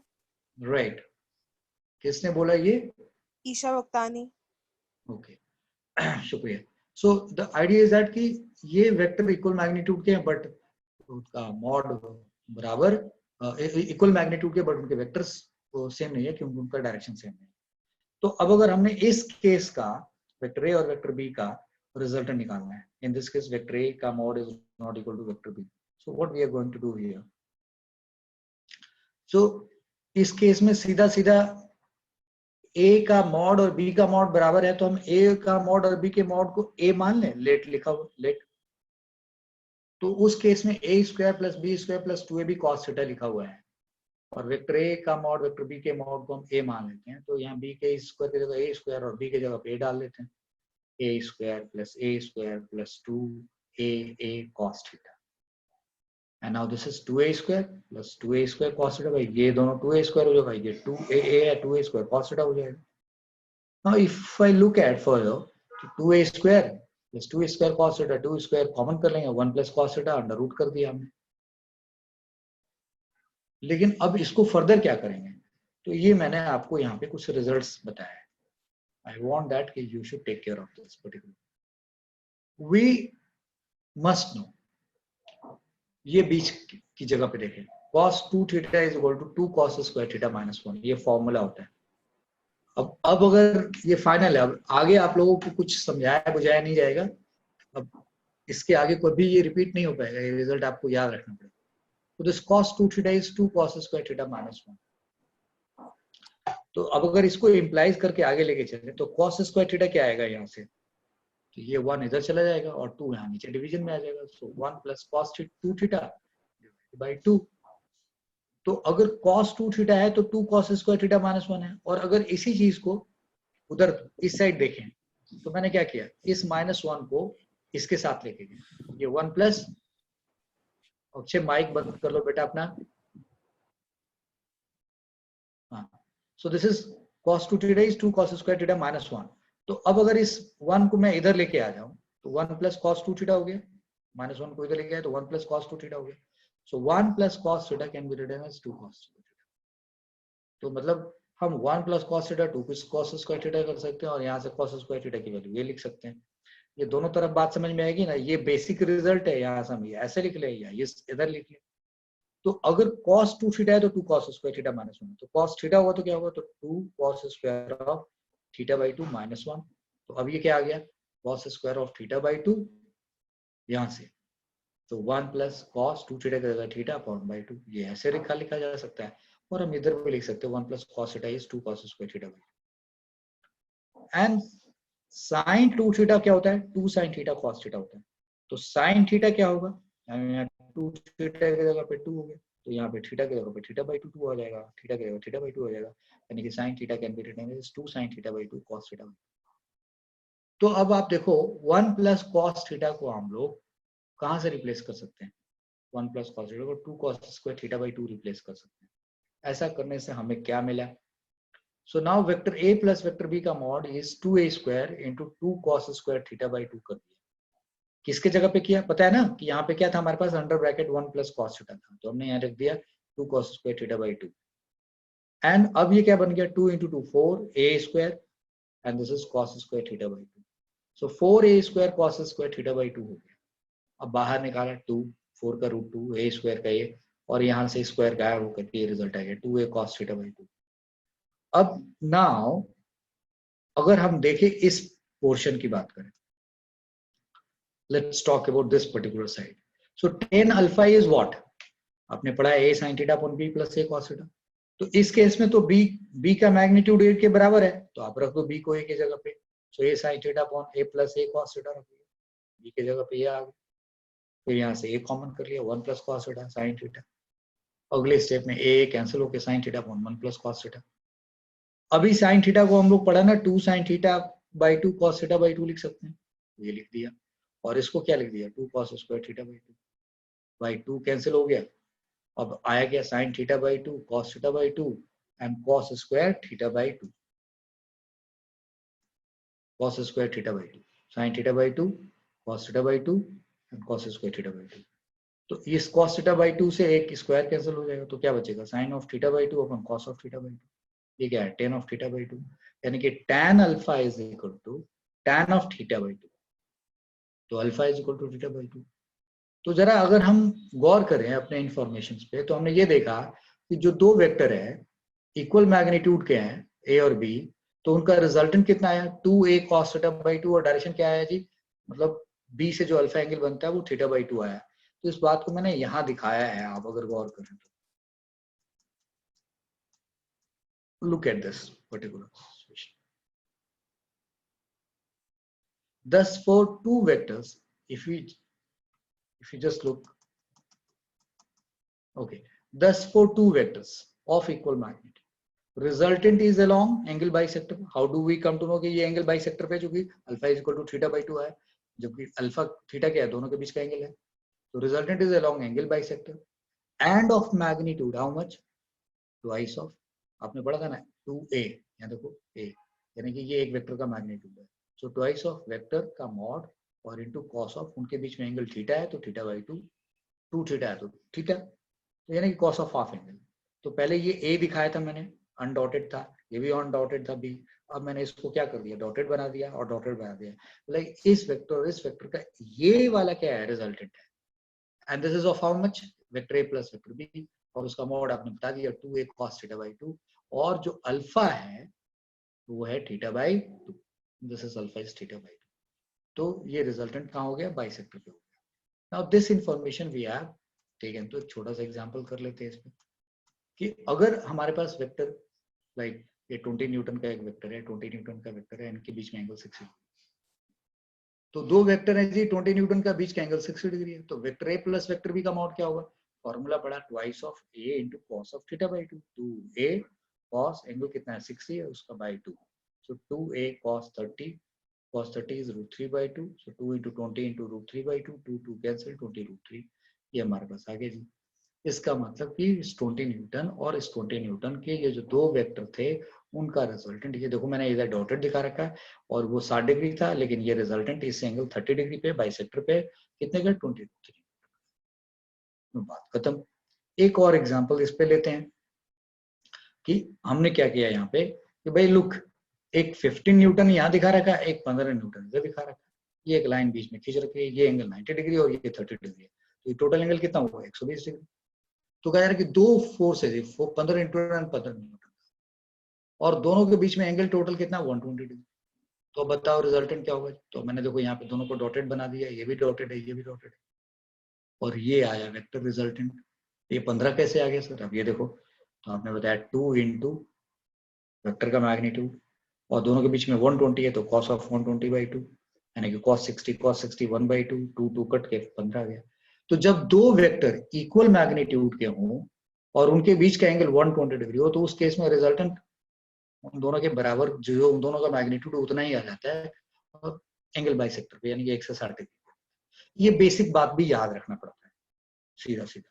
राइट किसने बोला ये ईशा भक्तानी। ओके शुक्रिया so the idea is that कि ये वेक्टर इक्वल मैग्नीट्यूड के हैं बट उसका मॉड बराबर इक्वल मैग्नीट्यूड के बट उनके वेक्टर्स सेम नहीं है क्योंकि उनका डायरेक्शन सेम नहीं है तो अब अगर हमने इस केस का वेक्टर ए और वेक्टर बी का रिजल्टेंट निकालना है in this case vector A का mod is not equal to vector B so what we are going to do here so इस केस में सीधा सीधा ए का मॉड और बी का मॉड बराबर है तो हम ए का मॉड और बी के मॉड को ए मान लें लेट लिखा हुआ लेट तो उस केस में A square plus B square plus 2ab cos theta लिखा हुआ है और वेक्टर ए का मॉड वेक्टर बी के मॉड को हम ए मान लेते हैं तो यहाँ बी के स्क्वायर की जगह ए स्क्वायर और बी के जगह पे ए डाल लेते हैं A square plus 2a cos theta and now this is 2a square plus 2a square cos theta भाई ये दोनों 2a square हो जाएगा ये 2a है 2a square cos theta हो जाएगा now if I look at further तो 2a square plus 2a square cos theta 2 square common कर लेंगे 1 plus cos theta under root कर दिया हमने लेकिन अब इसको फर्दर क्या करेंगे तो ये मैंने आपको यहाँ पे कुछ रिजल्ट्स बताया है I want that कि you should take care of this particular we must know ये बीच की जगह पे देखें cos 2 theta is equal to 2 cos square theta minus 1 ये फॉर्मूला होता है अब अगर ये फाइनल है अब आगे आप लोगों को कुछ समझाया बुझाया नहीं जाएगा अब इसके आगे कोई भी ये रिपीट नहीं हो पाएगा ये रिजल्ट आपको याद रखना पड़ेगा तो this cos 2 theta is 2 cos square theta minus 1 तो अब अगर इसको इम्प्लाइज करके आगे लेके चले तो cos स्क्वायर थीटा क्या आएगा यहाँ से तो ये 1 इधर चला जाएगा और 2 यहाँ नीचे डिवीजन में आ जाएगा सो 1 प्लस cos 2 थीटा बाई 2 तो अगर cos 2 थीटा है तो 2 cos स्क्वायर थीटा माइनस 1 है और अगर इसी चीज को उधर इस साइड देखें तो मैंने क्या किया इस माइनस 1 को इसके साथ लेके गया ये 1 प्लस अच्छे माइक बंद कर लो बेटा अपना हाँ सो this is cos 2 theta is 2 cos square theta minus 1 तो अब अगर इस 1 को मैं इधर लेके आ जाऊं तो 1 प्लस cos 2 थीटा हो गया माइनस 1 को इधर लेके आया तो 1 प्लस cos 2 थीटा हो गया सो 1 plus cos theta can be written as 2 cos theta तो मतलब हम 1 plus cos theta 2 cos square theta कर सकते हैं और यहाँ से cos स्क्वायर थीटा की वैल्यू ये लिख सकते हैं ये दोनों तरफ बात समझ में आएगी ना ये बेसिक रिजल्ट है यहाँ से हम ये ऐसे लिख ले या ये इधर लिख ले तो अगर cos 2 थीटा है तो 2 cos स्क्वायर थीटा माइनस 1 तो cos थीटा हुआ तो क्या होगा तो 2 cos square of theta by 2 minus 1 तो अब ये क्या आ गया cos square of theta by 2 यहाँ से तो 1 प्लस cos 2 थीटा का थीटा अपॉन बाई 2 ये ऐसे लिखा जा सकता है और हम इधर भी लिख सकते हैं 1 plus cos theta is 2 cos square theta by and sin 2 theta क्या होता है 2 sin थीटा cos थीटा होता है तो sin थीटा क्या होगा 2 थीटा की जगह पे 2 हो गया तो यहाँ पे थीटा की जगह पे थीटा बाई 2 हो जाएगा थीटा की जगह थीटा बाई 2 हो जाएगा यानी कि sin theta can be written as 2 sin theta by 2 cos theta तो अब आप देखो 1 प्लस cos थीटा को हम लोग कहाँ से रिप्लेस कर सकते हैं 1 प्लस cos थीटा को 2 cos square theta by 2 replace कर सकते हैं ऐसा करने से हमें क्या मिला so now vector a plus vector b का mod is 2a square into 2 cos square theta by 2 कर दिया किसके जगह पे किया पता है ना कि यहाँ पे क्या था हमारे पास under bracket 1 plus cos theta था तो हमने यहाँ रख दिया 2 cos square theta by 2 and अब ये क्या बन गया 2 into 2 4a square and this is cos square theta by 2 so 4a square cos square theta by 2 हो गया अब बाहर निकाला 2 4 का रूट 2 a स्क्वायर का ये और यहाँ से स्क्वायर गायब होकर के ये रिजल्ट आ गया 2a cos थीटा बाई 2 अब नाउ अगर हम देखें इस पोर्शन की बात करें let's talk about this particular side so tan alpha is what आपने पढ़ा है a sin theta upon b plus a cos theta तो इस केस में तो b का मैग्नीट्यूड a के बराबर है तो आप रख दो b को a की जगह पे सो a sin theta upon a plus a cos theta रख दिया b की जगह पे ये आ गया फिर यहाँ से a कॉमन कर लिया 1 plus cos theta sin theta अगले स्टेप में a कैंसिल होकर sin theta upon 1 plus cos theta अभी sin थीटा को हम लोग पढ़ा ना 2 sin theta by 2 cos theta by 2 लिख सकते हैं ये लिख दिया और इसको क्या लिख दिया 2 cos square theta by 2 cancel हो गया अब आया क्या sin theta by 2 cos theta by 2 and cos square theta by 2 cos square theta by 2 sin theta by 2 cos theta by 2 and cos square theta by 2 तो इस cos थीटा बाई 2 से एक स्क्वायर कैंसिल हो जाएगा, तो क्या बचेगा sin of theta by 2 upon cos of theta by 2। ये क्या है tan ऑफ थीटा बाई 2, यानी कि tan alpha is equal to tan of theta by 2, तो alpha is equal to theta by 2। तो जरा अगर हम गौर करें अपने इंफॉर्मेशन पे, तो हमने ये देखा कि जो दो वेक्टर है इक्वल मैग्नीट्यूड के हैं ए और बी, तो उनका रिजल्टेंट कितना आया 2a cos थीटा बाई 2, और डायरेक्शन क्या आया जी, मतलब बी से जो अल्फा एंगल बनता है वो थीटा बाई 2 आया। तो इस बात को मैंने यहां दिखाया है, आप अगर गौर करें तो look at this particular situation. Thus for two vectors, if you just look, okay, thus for two vectors of equal magnitude, resultant is along angle bisector. How do we come to know कि ये angle bisector पे, जो कि alpha is equal to theta by 2 है, जबकि अल्फा थीटा क्या है, दोनों के बीच का एंगल है, तो resultant is along angle bisector and of magnitude how much, twice of, आपने पढ़ा था ना 2a, यहाँ देखो a, यानी कि ये एक वेक्टर का मैग्नीट्यूड है, सो ट्वाइस ऑफ वेक्टर का मॉड और इनटू कॉस ऑफ, उनके बीच में एंगल थीटा है तो थीटा बाई 2, 2 थीटा है तो थीटा, तो यानी कि कॉस ऑफ हाफ एंगल। तो पहले ये a दिखाया था मैंने, अनडॉटेड था, ये भी अनडॉटेड था b, अब मैंने इसको क्या कर दिया, डॉटेड बना दिया और डॉटेड बना दिया, लाइक इस वेक्टर का ये वाला क्या है, रिजल्टेंट है, and this is of how much, vector a plus vector b, और उसका मॉड आपने बता दिया 2a cos थीटा बाई 2, और जो अल्फा है वो है theta by 2, this is alpha is theta by 2। तो ये रिजल्टेंट कहाँ हो गया, बाइसेक्टर पे हो गया। Now this information we have taken, तो एक छोटा सा एग्जांपल कर लेते हैं इसमें, कि अगर हमारे पास वेक्टर लाइक ये 20 न्यूटन का एक वेक्टर है, 20 न्यूटन का वेक्टर है, इनके बीच में एंगल 60, तो दो वेक्टर है जी 20 न्यूटन का, बीच का एंगल 60 डिग्री है, तो vector A plus vector B का मॉड क्या होगा, फॉर्मूला पड़ा twice of A into cos of theta by 2, 2a cos angle कितना है 60 है उसका by 2, so 2a cos 30 is root 3 by 2, so 2 into 20 into root 3 by 2, 2 cancel, 20 root 3, ये हमारे पास आ गया जी। इसका मतलब कि इस 20 न्यूटन और इस 20 न्यूटन के ये जो दो वेक्टर थे उनका रिजल्टेंट, ये देखो मैंने इधर डॉटेड दिखा रखा है, और वो 60 डिग्री था, लेकिन ये रिजल्टेंट इस एंगल 30 डिग्री पे बाइसेक्टर पे कितने का 23, बात खत्म। एक और एग्जांपल इस पे लेते हैं कि हमने क्या किया यहाँ पे, कि भाई लुक, एक 15 न्यूटन यहाँ दिखा रखा है, एक 15 न्यूटन इधर दिखा रखा है, ये एक लाइन बीच में खींच रखी है, ये एंगल 90 डिग्री और ये 30 डिग्री है, तो ये टोटल एंगल कितना हुआ 120 डिग्री। तो कह रहा कि दो फोर्स है 15 न्यूटन 15 न्यूटन, और दोनों के बीच में एंगल टोटल कितना 120 डिग्री। तो बताओ रिजल्टेंट क्या होगा। तो मैंने देखो यहाँ पे दोनों को डॉटेड बना दिया, ये भी डॉटेड है, ये भी डॉटेड है, और ये आया वेक्टर रिजल्टेंट। ये 15 कैसे आ गया सर, अब ये देखो, तो आपने बताया 2 इंटू वेक्टर का मैग्नीट्यूड, और दोनों के बीच में 120 है तो cos ऑफ 120 बाई 2, यानी कि cos 60 1 बाई 2, 2 कट के 15 आ गया। तो जब दो वेक्टर इक्वल मैग्नीट्यूड के हों और उनके बीच का एंगल 120 डिग्री हो, तो उस केस में रिजल्टेंट उन दोनों के बराबर, जो उन दोनों का मैग्नीट्यूड उतना ही आ जाता है, और एंगल बाइसेक्टर पे यानी कि 160 डिग्री। ये बेसिक बात भी याद रखना पड़ता है, सीधा सीधा,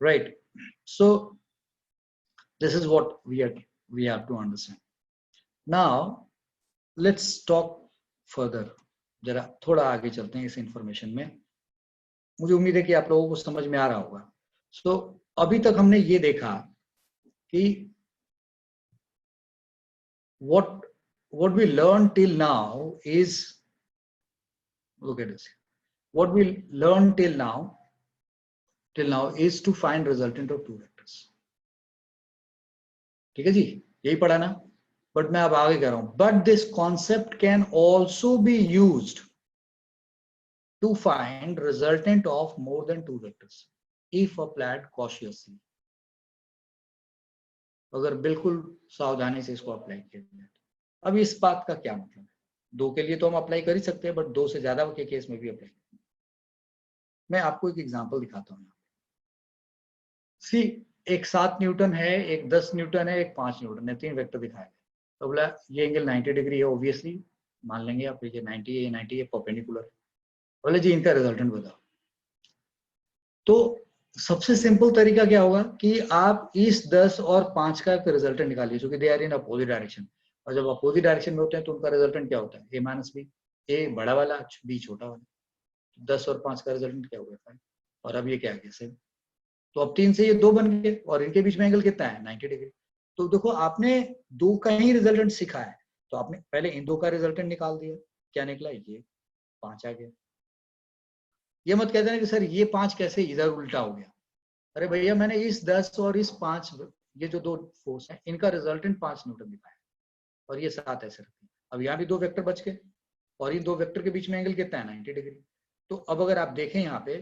right. So this is what we have to understand. Now let's talk further, जरा थोड़ा आगे चलते हैं इस इंफॉर्मेशन में। मुझे उम्मीद है कि आप लोगों को समझ में आ रहा होगा। सो अभी तक हमने ये देखा कि what we learned till now is, look at this, what we learned till now is to find resultant of two vectors। ठीक है जी, यही पढ़ा ना। बट मैं अब आगे कह रहा हूं, but this concept can also be used to find resultant of more than two vectors if applied cautiously। अगर बिल्कुल सावधानी से इसको अप्लाई किया जाए। अब इस बात का क्या मतलब है, दो के लिए तो हम अप्लाई कर ही सकते हैं, बट दो से ज्यादा के केस में भी अप्लाई। मैं आपको एक एग्जांपल दिखाता हूँ। सी, एक 7 न्यूटन है, एक 10 न्यूटन है, एक 5 न्यूटन है, तीन वेक्टर दिखाए गए। तो बोला ये एंगल 90 डिग्री है, ऑब्वियसली मान लेंगे आप, ये 90 है, 90 है, परपेंडिकुलर है। बोले जी इनका रिजल्टेंट बताओ। तो सबसे सिंपल तरीका क्या होगा कि आप इस 10 और 5 का रिजल्टेंट निकालिए, क्योंकि they are in opposite direction, और जब अपोजिट डायरेक्शन में होते हैं तो उनका रिजल्टेंट क्या होता है, ए माइनस बी, ए बड़ा वाला बी छोटा वाला। 10 और 5 का रिजल्टेंट क्या होगा 5। और अब ये क्या आ गया 7। तो अब 3 से ये 2 बन गए और इनके बीच में एंगल कितना है 90 डिग्री। तो देखो आपने 2 का ही रिजल्टेंट सीखा है, तो आपने पहले इन 2 का रिजल्टेंट निकाल दिया, क्या निकला ये 5 आ गया। ये मत कहते ना कि सर ये 5 कैसे इधर उल्टा हो गया। अरे भैया मैंने इस 10 और इस 5, ये जो 2 फोर्स है इनका रिजल्टेंट 5 न्यूटन दिखाया और ये 7 ऐसे रखते हैं। अब यहाँ भी 2 वेक्टर बच गए और इन 2 वेक्टर के बीच में एंगल कितना है 90 डिग्री। तो अब अगर आप देखें यहाँ पे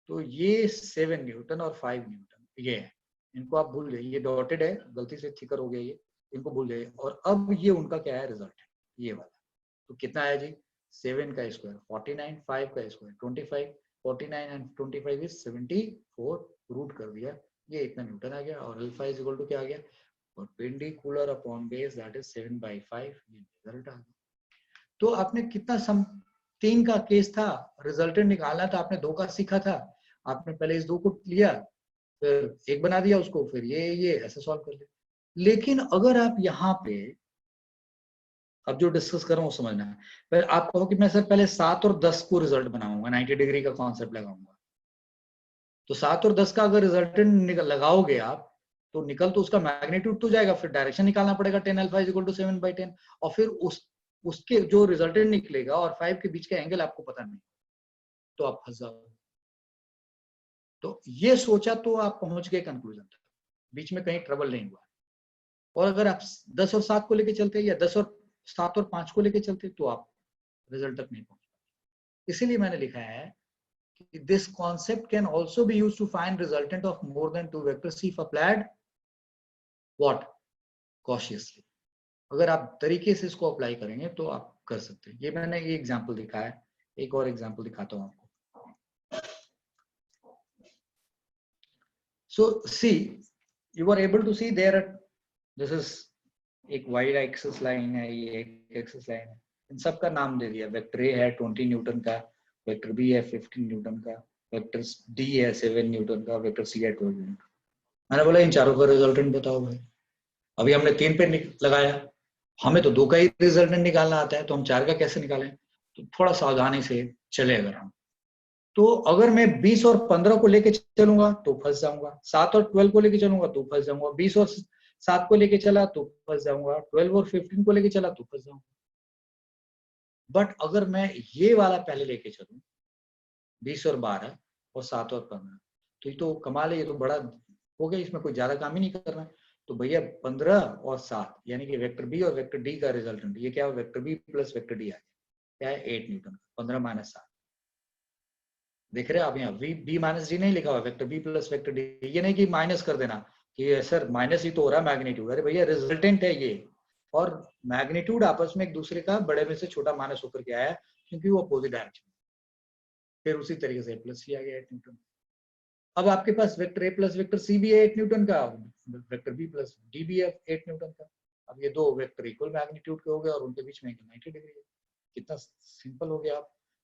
तो ये 7 न्यूटन और 5 न्यूटन ये है, इनको आप भूल जाइए, ये डॉटेड है गलती से थिकर हो गया ये, इनको भूल जाइए। और अब ये उनका क्या है रिजल्ट है ये वाला। तो कितना आया जी 7 का स्क्वायर 49, 5 का स्क्वायर 25, 49 एंड 25 इज 74, रूट कर दिया, ये इतना न्यूटन आ गया। और अल्फा इज इक्वल टू क्या आ गया perpendicular upon base that is 7/5, ये रिजल्ट आ गया। तो आपने कितना 3 का केस था, रिजल्टेंट निकालना था, आपने 2 का सीखा था, आपने पहले इस 2 को लिया फिर 1 बना दिया उसको, फिर ये ऐसे सॉल्व कर लिया। लेकिन अगर आप यहाँ पे अब जो डिस्कस कर रहा हूँ समझना है, फिर आप कहो कि मैं सर पहले 7 और 10 को रिजल्ट बनाऊंगा 90 डिग्री का कॉन्सेप्ट लगाऊंगा, तो 7 और 10 का अगर रिजल्टेंट लगाओगे आप तो निकल तो उसका मैग्नीट्यूड तो जाएगा, फिर डायरेक्शन निकालना पड़ेगा 10 अल्फा इज इक्वल टू 7/10, और फिर उसके जो रिजल्टेंट निकलेगा और 5 के बीच का एंगल आपको पता नहीं, तो आप फंस जाओगे। तो ये सोचा तो आप पहुंच गए कंक्लूजन तक, बीच में कहीं ट्रबल नहीं हुआ। और अगर आप 10 और 7 को लेके चलते या 10 और 7 और 5 को लेके चलते तो आप रिजल्ट तक नहीं पहुंच पाते। इसीलिए मैंने लिखा है कि this concept can also be used to find resultant of more than 2 vectors if applied what cautiously। अगर आप तरीके से इसको अप्लाई करेंगे तो आप कर सकते हैं। ये मैंने ये एग्जांपल दिखाया है, एक और एग्जांपल दिखाता हूं आपको। So see, you are able to see there, this is एक वाई एक्सिस लाइन है, ये एक एक्सिस लाइन है, इन सब का नाम दे दिया। वेक्टर ए है 20 न्यूटन का, वेक्टर बी है 15 न्यूटन का, वेक्टर डी है 7 न्यूटन का, वेक्टर सी है 12 न्यूटन। मैंने बोला इन चारों का रिजल्टेंट बताओ भाई। अभी हमने 3 पे लगाया, हमें तो 2 का ही रिजल्टेंट निकालना आता है, तो हम 4 का कैसे निकालें। तो थोड़ा सावधानी से चले अगर हम, तो अगर मैं 20 और 15 को लेके चलूंगा तो फंस जाऊंगा, 7 और 12 को लेके चलूंगा तो फंस जाऊंगा, 20 और 7 को लेके चला तो फंस जाऊंगा, 12 और 15 को लेके चला तो फंस जाऊंगा। बट अगर मैं ये वाला पहले लेके चलूं 20 और 12 और 7 और 15, तो ये तो कमाल है, ये तो बड़ा हो गया, इसमें कोई ज्यादा काम ही नहीं करना। तो भैया 15 और 7 यानी कि वेक्टर बी और वेक्टर डी का रिजल्टेंट, ये क्या है vector B plus vector D आ गया, क्या है 8 न्यूटन, 15 माइनस 7। देख रहे हैं आप यहाँ बी माइनस डी नहीं लिखा हुआ, vector B plus vector D, ये नहीं कि माइनस कर देना कि सर माइनस ही तो हो रहा है मैग्नीट्यूड, अरे भैया रिजल्टेंट है ये, और मैग्नीट्यूड आपस में एक दूसरे का बड़े में से छोटा माइनस होकर के आया क्योंकि वो अपोजिट डायरेक्शन। फिर उसी तरीके से प्लस सी आ गया 8 न्यूटन। अब आपके पास vector A plus vector C भी है 8 न्यूटन का, वेक्टर बी प्लस डी भी है 8 न्यूटन का। अब ये दो वेक्टर इक्वल मैग्नीट्यूड के हो गए और उनके बीच में 90 डिग्री है। कितना सिंपल हो गया।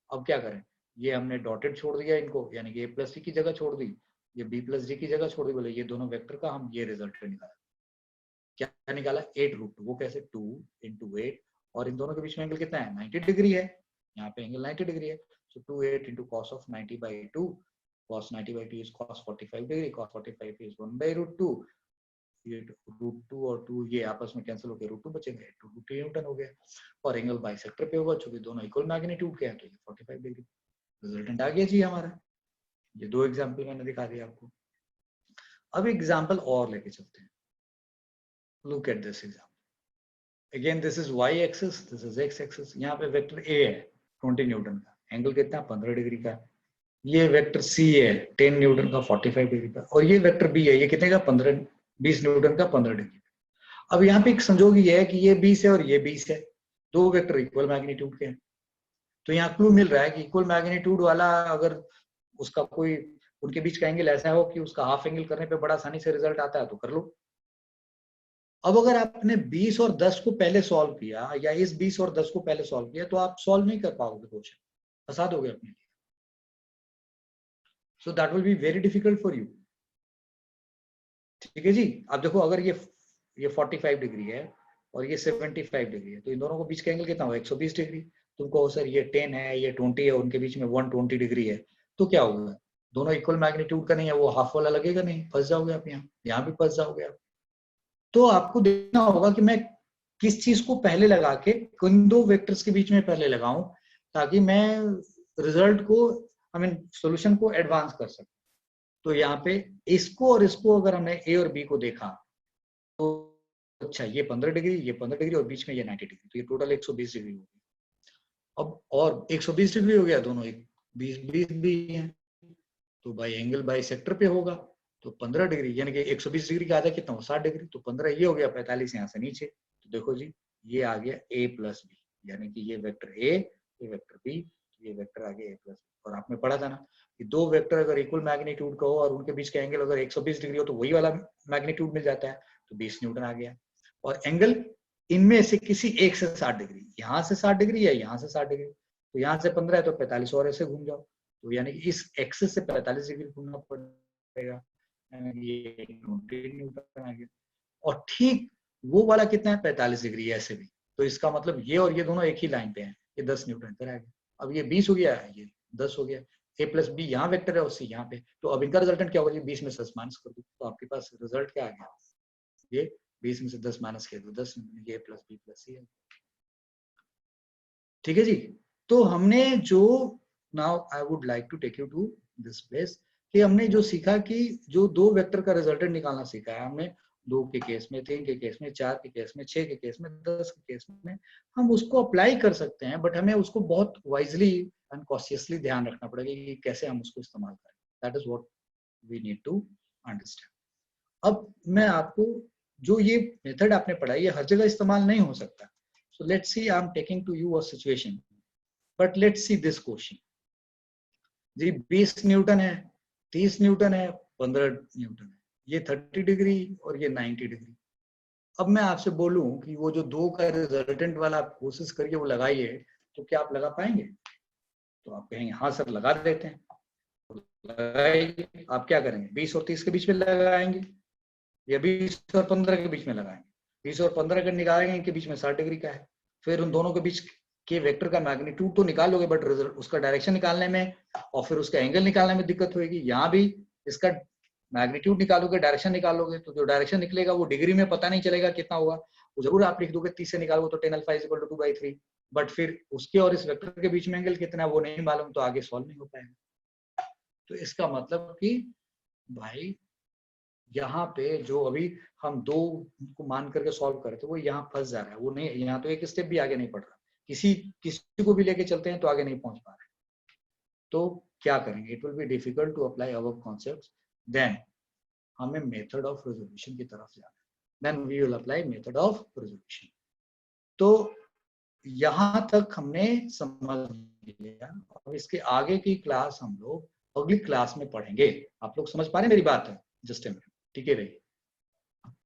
अब क्या करें, ये हमने डॉटेड छोड़ दिया इनको, यानी कि ए प्लस सी की जगह छोड़ दी, ये बी प्लस डी की जगह छोड़ दी, बोले ये दोनों वेक्टर का हम ये रिजल्ट निकाला। क्या निकाला 8√2, वो कैसे 2 into 8, और इन दोनों के बीच में एंगल कितना है 90 डिग्री है, यहाँ पे एंगल 90 डिग्री है। सो 2 8 into cos of 90/2, cos 90/2 is cos 45 degree, cos 45 is 1/√2, ये √2 और 2 ये आपस में कैंसिल होकर √2 बचेंगे, 2 न्यूटन हो गया। और एंगल बाइसेक्टर पे होगा क्योंकि दोनों इक्वल मैग्नीट्यूड के हैं, तो ये 45 डिग्री रिजल्टेंट आ गया जी हमारा। ये 2 एग्जांपल मैंने दिखा दिया आपको। अब एग्जांपल और लेके चलते हैं। Look at this example. Again this is y axis, this is x axis. यहाँ पे वेक्टर a है 20 न्यूटन का, एंगल कितना 15 डिग्री का। ये वेक्टर c है 10 न्यूटन का 45 डिग्री का, और ये वेक्टर b है, ये कितने का 20 न्यूटन का 15 डिग्री का। अब यहाँ पे एक संजोग ये है कि ये 20 है और ये 20 है, दो वेक्टर इक्वल मैग्नीट्यूड के हैं। तो यहाँ क्लू मिल रहा है कि इक्वल मैग्नीट्यूड वाला अगर उसका कोई उनके बीच का एंगल ऐसा हो कि उसका हाफ एंगल करने पे बड़ा आसानी से रिजल्ट आता है तो कर लो। अब अगर आपने 20 और 10 को पहले सॉल्व किया या इस 20 और 10 को पहले सॉल्व किया तो आप सॉल्व नहीं कर पाओगे क्वेश्चन, फंसा दोगे अपने लिए। So that will be very difficult for you. ठीक है जी। अब देखो अगर ये 45 डिग्री है और ये 75 डिग्री है, तो इन दोनों के बीच का एंगल कितना होगा 120 डिग्री। तुम कहो सर ये 10 है ये 20 है, उनके बीच में 120 डिग्री है, तो क्या होगा दोनों इक्वल मैग्नीट्यूड का नहीं है, वो हाफ वाला लगेगा नहीं, फंस जाओगे आप, यहाँ भी फंस जाओगे आप। तो आपको देखना होगा कि मैं किस चीज को पहले लगा के किन दो वेक्टर्स के बीच में पहले लगाऊं, ताकि मैं रिजल्ट को, आई मीन सॉल्यूशन को एडवांस कर सकूं। तो यहाँ पे इसको और इसको अगर हमने ए और बी को देखा तो अच्छा ये 15 डिग्री, ये 15 डिग्री और बीच में ये 90 डिग्री, तो ये टोटल 120 डिग्री हो गई। अब और 120 डिग्री हो गया, दोनों एक 20 भी है, तो बाई एंगल बाई सेक्टर पे होगा। तो 15 डिग्री यानी कि 120 डिग्री का आधा कितना हो 60 डिग्री, तो 15 ये हो गया, 45 यहाँ से नीचे। तो देखो जी ये आ गया a प्लस बी, यानी कि ये वेक्टर a, ये वेक्टर b, ये वेक्टर आ गया a प्लस बी। और आपने पढ़ा था ना कि दो वेक्टर अगर इक्वल मैग्नीट्यूड का हो और उनके बीच का एंगल अगर 120 डिग्री हो तो वही वाला मैग्नीट्यूड मिल जाता है, तो 20 न्यूटन आ गया। और एंगल इनमें से किसी एक से 60 डिग्री, यहाँ से 60 डिग्री या यहाँ से 60 डिग्री, तो यहाँ से 15 है तो 45 और ऐसे घूम जाओ, तो यानी कि इस एक्सिस से 45 डिग्री घूमना पड़ेगा, ये 20 न्यूटन आ गया। और ठीक वो वाला कितना है 45 डिग्री ऐसे भी, तो इसका मतलब ये और ये दोनों एक ही लाइन पे हैं, ये 10 न्यूटन इधर आ गया। अब ये 20 हो गया है, ये 10 हो गया, a प्लस बी यहाँ वेक्टर है और c यहाँ पे, तो अब इनका रिजल्टेंट क्या होगा, 20 में से 10 माइनस कर दो, तो आपके पास रिजल्ट क्या आ गया, ये 20 में से 10 माइनस कर दो, 10 ये प्लस बी प्लस सी है। ठीक है जी। तो हमने जो, now I would like to take you to this place, कि हमने जो सीखा कि जो दो वेक्टर का रिजल्टेंट निकालना सीखा है हमने, 2 के केस में, 3 के केस में, 4 के केस में, 6 के केस में, 10 के केस में, हम उसको अप्लाई कर सकते हैं, बट हमें उसको बहुत वाइजली एंड कॉशियसली ध्यान रखना पड़ेगा कि कैसे हम उसको इस्तेमाल करें। That is what we need to understand. अब मैं आपको, जो ये मेथड आपने पढ़ा ये हर जगह इस्तेमाल नहीं हो सकता, so let's see, I am taking to you a situation, but let's see this question. जी 20 न्यूटन है, 30 न्यूटन है, 15 न्यूटन है, ये 30 डिग्री और ये 90 डिग्री। अब मैं आपसे बोलूं कि वो जो दो का रिजल्टेंट वाला आप कोशिश करिए वो लगाइए, तो क्या आप लगा पाएंगे? तो आप कहेंगे हाँ सर लगा देते हैं, तो लगाइए। आप क्या करेंगे, 20 और 30 के बीच में लगाएंगे या 20 और 15 के बीच में लगाएंगे? 20 और 15 का निकालेंगे, इनके बीच में 60 डिग्री का है, फिर उन दोनों के बीच के वेक्टर का मैग्नीट्यूड तो निकालोगे, बट उसका डायरेक्शन निकालने में और फिर उसका एंगल निकालने में दिक्कत होगी। यहाँ भी इसका मैग्नीट्यूड निकालोगे, डायरेक्शन निकालोगे, तो जो डायरेक्शन निकलेगा वो डिग्री में पता नहीं चलेगा कितना होगा, वो जरूर आप लिख दोगे 30 से निकालोगे तो 10 alpha is equal to 2/3, but फिर उसके और इस वेक्टर के बीच में एंगल कितना है वो नहीं मालूम, तो आगे सॉल्व नहीं हो पाएगा। तो इसका मतलब कि भाई यहाँ पे जो अभी हम दो को मान करके सॉल्व करे थे वो यहाँ फंस जा रहा है, वो नहीं, यहाँ तो एक स्टेप भी आगे नहीं बढ़ रहा, किसी को भी लेके चलते हैं तो आगे नहीं पहुंच पा रहे। तो क्या करेंगे, it will be difficult to apply our concepts, then हमें मेथड ऑफ रेजोल्यूशन की तरफ जाना है, then we will apply method of resolution. तो यहाँ तक हमने समझ लिया, और इसके आगे की क्लास हम लोग अगली क्लास में पढ़ेंगे। आप लोग समझ पा रहे हैं मेरी बात है? जस्ट ए मिनट, ठीक है रहिए।